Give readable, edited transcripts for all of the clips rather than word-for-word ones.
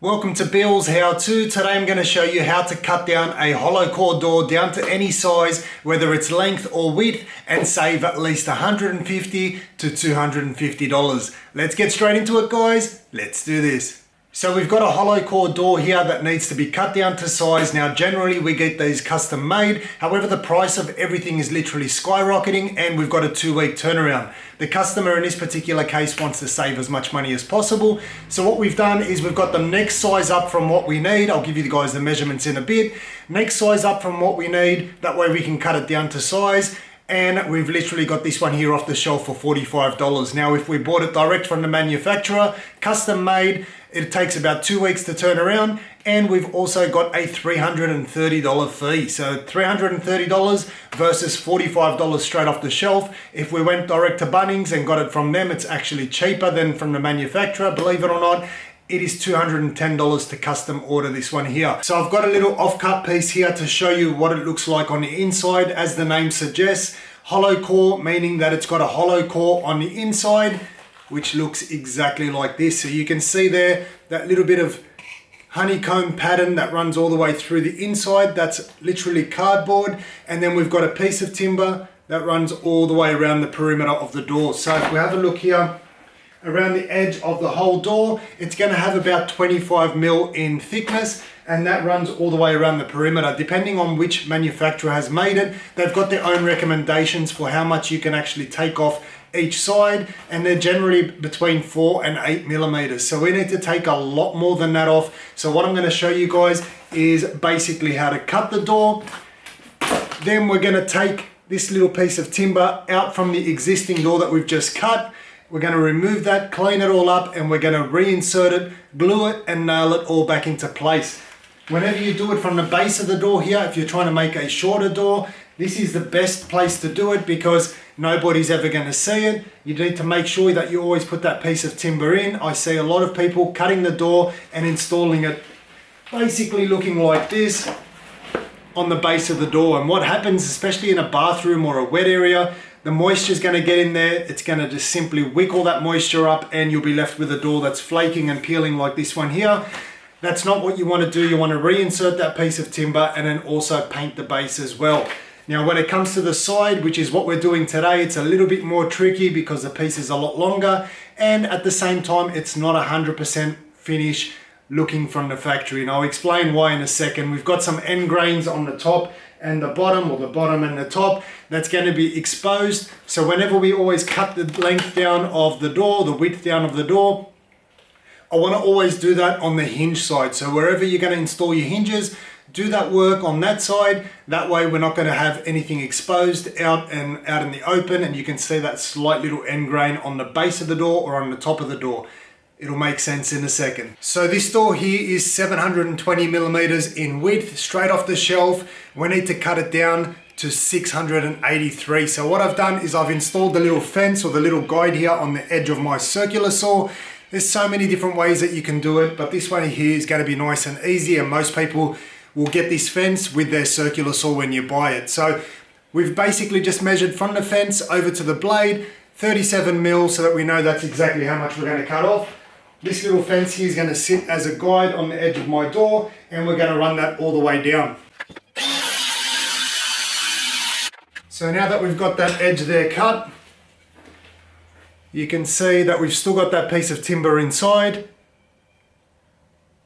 Welcome to Bill's How To. Today I'm going to show you how to cut down a hollow core door down to any size, whether it's length or width, and save at least $150 to $250. Let's get straight into it, guys. Let's do this. So we've got a hollow core door here that needs to be cut down to size. Now generally we get these custom made, however the price of everything is literally skyrocketing and we've got a 2-week turnaround. The customer in this particular case wants to save as much money as possible. So what we've done is we've got the next size up from what we need. I'll give you guys the measurements in a bit. Next size up from what we need, that way we can cut it down to size. And we've literally got this one here off the shelf for $45. Now, if we bought it direct from the manufacturer, custom made, it takes about 2 weeks to turn around. And we've also got a $330 fee. So $330 versus $45 straight off the shelf. If we went direct to Bunnings and got it from them, it's actually cheaper than from the manufacturer, believe it or not. It is $210 to custom order this one here. So I've got a little offcut piece here to show you what it looks like on the inside. As the name suggests, hollow core, meaning that it's got a hollow core on the inside, which looks exactly like this. So you can see there that little bit of honeycomb pattern that runs all the way through the inside. That's literally cardboard. And then we've got a piece of timber that runs all the way around the perimeter of the door. So if we have a look here, around the edge of the whole door, it's going to have about 25 mil in thickness, and that runs all the way around the perimeter. Depending on which manufacturer has made it, they've got their own recommendations for how much you can actually take off each side, and they're generally between 4 and 8 millimeters. So we need to take a lot more than that off. So what I'm going to show you guys is basically how to cut the door. Then we're going to take this little piece of timber out from the existing door that we've just cut. We're going to remove that, clean it all up, and we're going to reinsert it, glue it, and nail it all back into place. Whenever you do it from the base of the door here, if you're trying to make a shorter door, this is the best place to do it because nobody's ever going to see it. You need to make sure that you always put that piece of timber in. I see a lot of people cutting the door and installing it basically looking like this on the base of the door. And what happens, especially in a bathroom or a wet area, the moisture is going to get in there. It's going to just simply wick all that moisture up and you'll be left with a door that's flaking and peeling like this one here. That's not what you want to do. You want to reinsert that piece of timber and then also paint the base as well. Now when it comes to the side, which is what we're doing today, it's a little bit more tricky because the piece is a lot longer and at the same time it's not 100% finish looking from the factory. And I'll explain why in a second. We've got some end grains on the top and the bottom, or the bottom and the top, that's going to be exposed. So whenever we always cut the length down of the door, the width down of the door, I want to always do that on the hinge side. So wherever you're going to install your hinges, do that work on that side. That way we're not going to have anything exposed out in the open, and you can see that slight little end grain on the base of the door or on the top of the door. It'll make sense in a second. So this door here is 720 millimeters in width, straight off the shelf. We need to cut it down to 683. So what I've done is I've installed the little fence or the little guide here on the edge of my circular saw. There's so many different ways that you can do it, but this one here is going to be nice and easy, and most people will get this fence with their circular saw when you buy it. So we've basically just measured from the fence over to the blade, 37 mil, so that we know that's exactly how much we're going to cut off. This little fence here is going to sit as a guide on the edge of my door, and we're going to run that all the way down. So now that we've got that edge there cut, you can see that we've still got that piece of timber inside.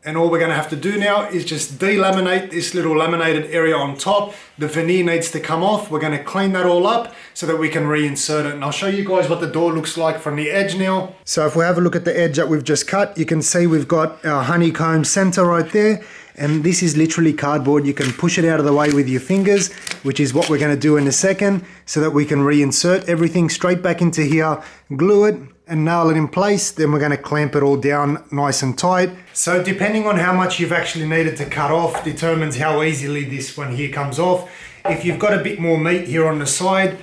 And all we're going to have to do now is just delaminate this little laminated area on top. The veneer needs to come off. We're going to clean that all up so that we can reinsert it. And I'll show you guys what the door looks like from the edge now. So if we have a look at the edge that we've just cut, you can see we've got our honeycomb center right there. And this is literally cardboard. You can push it out of the way with your fingers, which is what we're going to do in a second, so that we can reinsert everything straight back into here, glue it, and nail it in place. Then we're going to clamp it all down nice and tight. So depending on how much you've actually needed to cut off determines how easily this one here comes off. If you've got a bit more meat here on the side,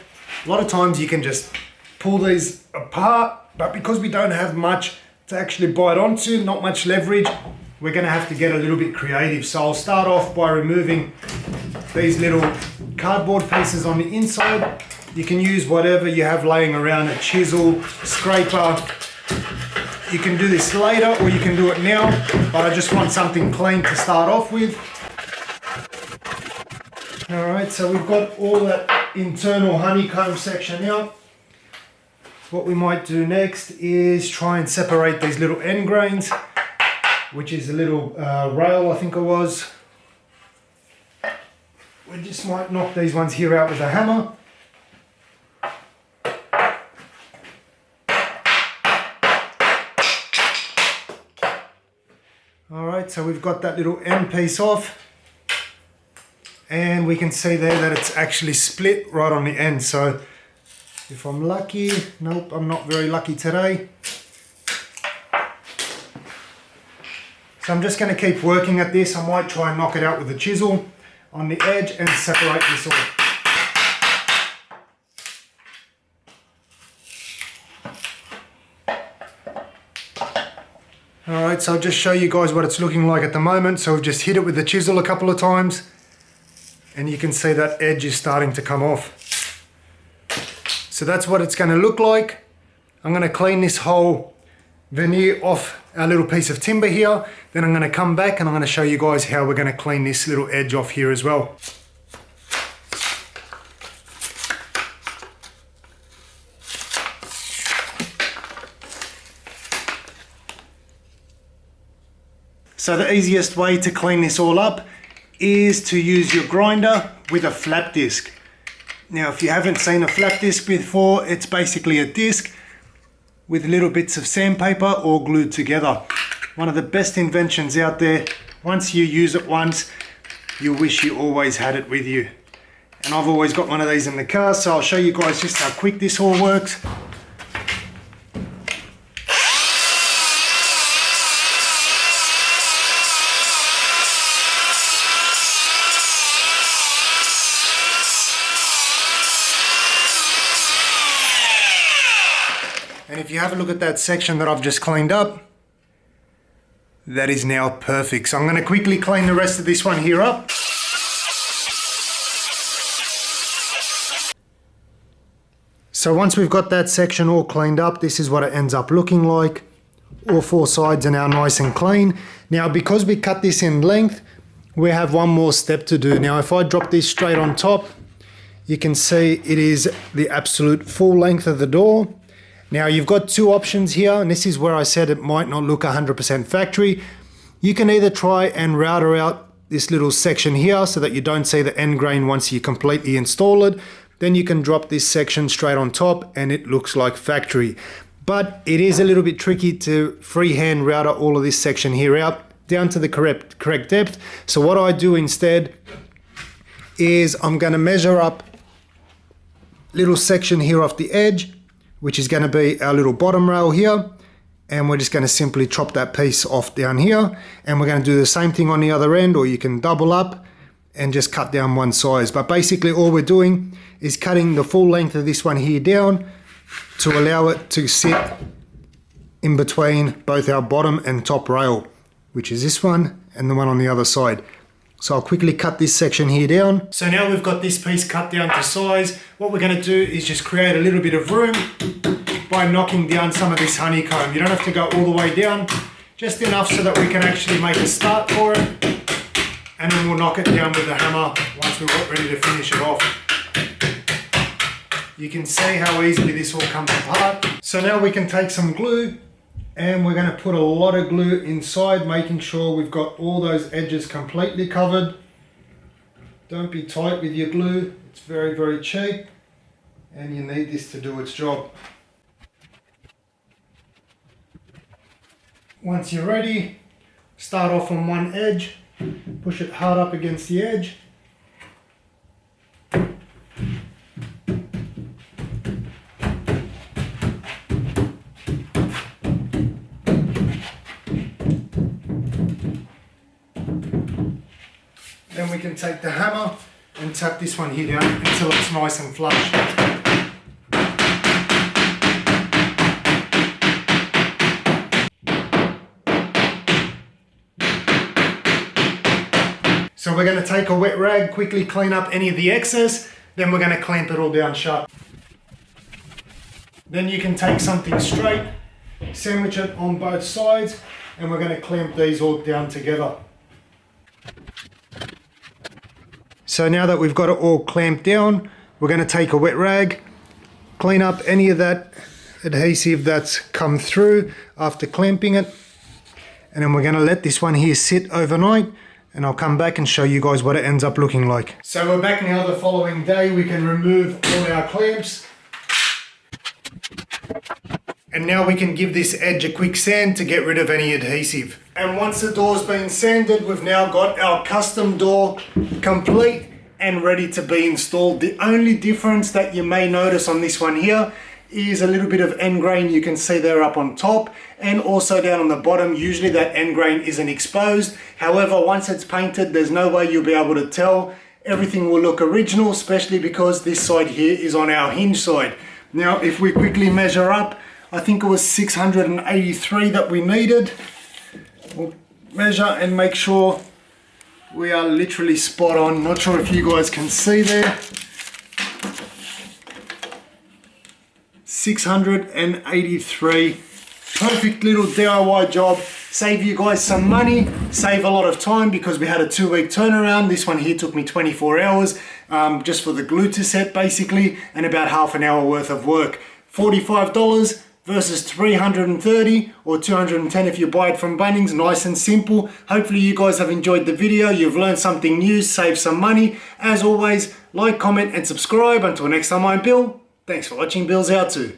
a lot of times you can just pull these apart, but because we don't have much to actually bite onto, not much leverage, we're going to have to get a little bit creative. So I'll start off by removing these little cardboard pieces on the inside. You can use whatever you have laying around, a chisel, scraper, You can do this later or you can do it now, but I just want something clean to start off with. Alright, so we've got all that internal honeycomb section out. What we might do next is try and separate these little end grains, which is a little rail, I think it was. We just might knock these ones here out with a hammer. Alright, so we've got that little end piece off. And we can see there that it's actually split right on the end. So if I'm lucky, nope, I'm not very lucky today. So I'm just going to keep working at this. I might try and knock it out with a chisel on the edge and separate this off. Alright, so I'll just show you guys what it's looking like at the moment. So we've just hit it with the chisel a couple of times. And you can see that edge is starting to come off. So that's what it's going to look like. I'm going to clean this whole veneer off our little piece of timber here. Then I'm going to come back and I'm going to show you guys how we're going to clean this little edge off here as well. So the easiest way to clean this all up is to use your grinder with a flap disc. Now if you haven't seen a flap disc before, it's basically a disc with little bits of sandpaper all glued together. One of the best inventions out there. Once you use it once, you wish you always had it with you. And I've always got one of these in the car, so I'll show you guys just how quick this all works. And if you have a look at that section that I've just cleaned up, that is now perfect. So I'm going to quickly clean the rest of this one here up. So once we've got that section all cleaned up, this is what it ends up looking like. All four sides are now nice and clean. Now because we cut this in length, we have one more step to do. Now if I drop this straight on top, you can see it is the absolute full length of the door. Now you've got two options here, and this is where I said it might not look 100% factory. You can either try and router out this little section here so that you don't see the end grain once you completely install it. Then you can drop this section straight on top and it looks like factory. But it is a little bit tricky to freehand router all of this section here out down to the correct depth. So what I do instead is I'm going to measure up little section here off the edge, which is going to be our little bottom rail here, and we're just going to simply chop that piece off down here, and we're going to do the same thing on the other end, or you can double up and just cut down one size. But basically all we're doing is cutting the full length of this one here down to allow it to sit in between both our bottom and top rail, which is this one and the one on the other side. So I'll quickly cut this section here down. So now we've got this piece cut down to size. What we're going to do is just create a little bit of room by knocking down some of this honeycomb. You don't have to go all the way down, just enough so that we can actually make a start for it. And then we'll knock it down with the hammer once we're ready to finish it off. You can see how easily this all comes apart. So now we can take some glue and we're going to put a lot of glue inside, making sure we've got all those edges completely covered. Don't be tight with your glue, it's very, very cheap and you need this to do its job. Once you're ready, start off on one edge, push it hard up against the edge. Then we can take the hammer and tap this one here down until it's nice and flush. So we're going to take a wet rag, quickly clean up any of the excess, then we're going to clamp it all down shut. Then you can take something straight Sandwich it on both sides, and we're going to clamp these all down together. So now that we've got it all clamped down, we're going to take a wet rag, clean up any of that adhesive that's come through after clamping it, and then we're going to let this one here sit overnight, and I'll come back and show you guys what it ends up looking like. So we're back now the following day. We can remove all our clamps, and now we can give this edge a quick sand to get rid of any adhesive. And once the door's been sanded, we've now got our custom door complete and ready to be installed. The only difference that you may notice on this one here is a little bit of end grain. You can see there up on top and also down on the bottom. Usually that end grain isn't exposed. However, once it's painted, there's no way you'll be able to tell. Everything will look original, especially because this side here is on our hinge side. Now, if we quickly measure up, I think it was 683 that we needed. We'll measure and make sure we are literally spot on. Not sure if you guys can see there. 683. Perfect little DIY job. Save you guys some money, save a lot of time because we had a 2-week turnaround. This one here took me 24 hours just for the glue to set basically, and about half an hour worth of work. $45 versus $330 or $210 if you buy it from Bunnings. Nice and simple. Hopefully you guys have enjoyed the video. You've learned something new, saved some money. As always, like, comment and subscribe. Until next time, I'm Bill. Thanks for watching Billshowto.